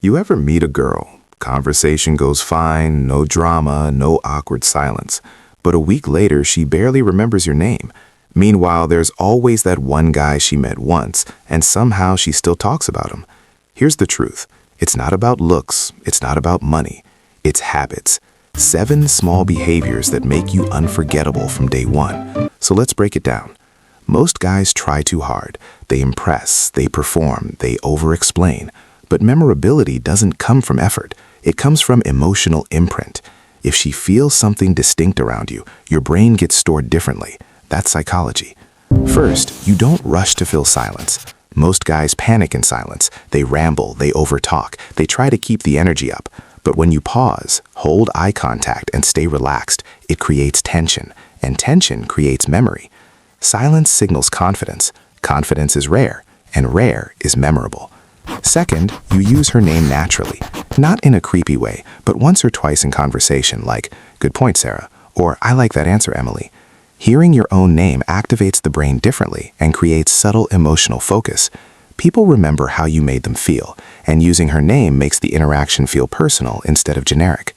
You ever meet a girl? Conversation goes fine, no drama, no awkward silence. But a week later, she barely remembers your name. Meanwhile, there's always that one guy she met once, and somehow she still talks about him. Here's the truth. It's not about looks. It's not about money. It's habits. 7 small behaviors that make you unforgettable from day one. So let's break it down. Most guys try too hard. They impress, they perform, they over-explain. But memorability doesn't come from effort. It comes from emotional imprint. If she feels something distinct around you, your brain gets stored differently. That's psychology. First, you don't rush to fill silence. Most guys panic in silence. They ramble, they overtalk, they try to keep the energy up. But when you pause, hold eye contact, and stay relaxed, it creates tension, and tension creates memory. Silence signals confidence. Confidence is rare, and rare is memorable. Second, you use her name naturally, not in a creepy way, but once or twice in conversation, like, "Good point, Sarah," or "I like that answer, Emily." Hearing your own name activates the brain differently and creates subtle emotional focus. People remember how you made them feel, and using her name makes the interaction feel personal instead of generic.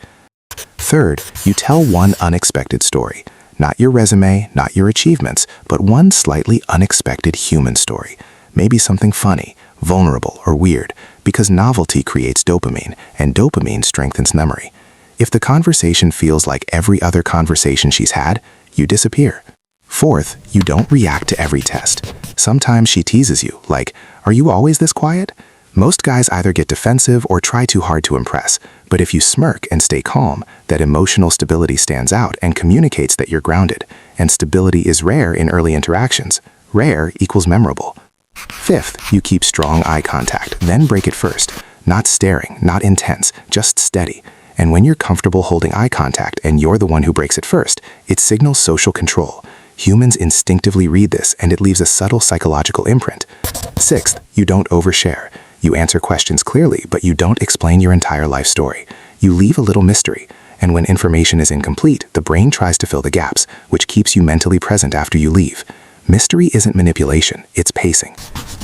Third, you tell one unexpected story. Not your resume, not your achievements, but one slightly unexpected human story. Maybe something funny, vulnerable, or weird, because novelty creates dopamine, and dopamine strengthens memory. If the conversation feels like every other conversation she's had, you disappear. Fourth, you don't react to every test. Sometimes she teases you, like, "Are you always this quiet?" Most guys either get defensive or try too hard to impress, but if you smirk and stay calm, that emotional stability stands out and communicates that you're grounded, and stability is rare in early interactions. Rare equals memorable. Fifth, you keep strong eye contact, then break it first. Not staring, not intense, just steady. And when you're comfortable holding eye contact and you're the one who breaks it first, it signals social control. Humans instinctively read this, and it leaves a subtle psychological imprint. Sixth, you don't overshare. You answer questions clearly, but you don't explain your entire life story. You leave a little mystery, and when information is incomplete, the brain tries to fill the gaps, which keeps you mentally present after you leave. Mystery isn't manipulation, it's pacing.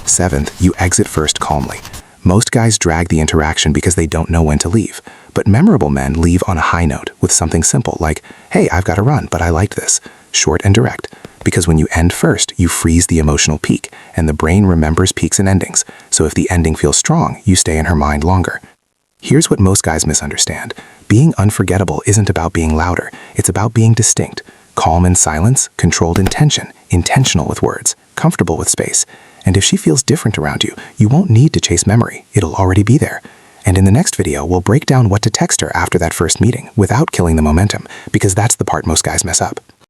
Seventh, you exit first calmly. Most guys drag the interaction because they don't know when to leave, but memorable men leave on a high note with something simple like, "Hey, I've got to run, but I liked this." Short and direct. Because when you end first, you freeze the emotional peak, and the brain remembers peaks and endings. So if the ending feels strong, you stay in her mind longer. Here's what most guys misunderstand. Being unforgettable isn't about being louder. It's about being distinct. Calm in silence, controlled in tension, intentional with words, comfortable with space. And if she feels different around you, you won't need to chase memory. It'll already be there. And in the next video, we'll break down what to text her after that first meeting without killing the momentum, because that's the part most guys mess up.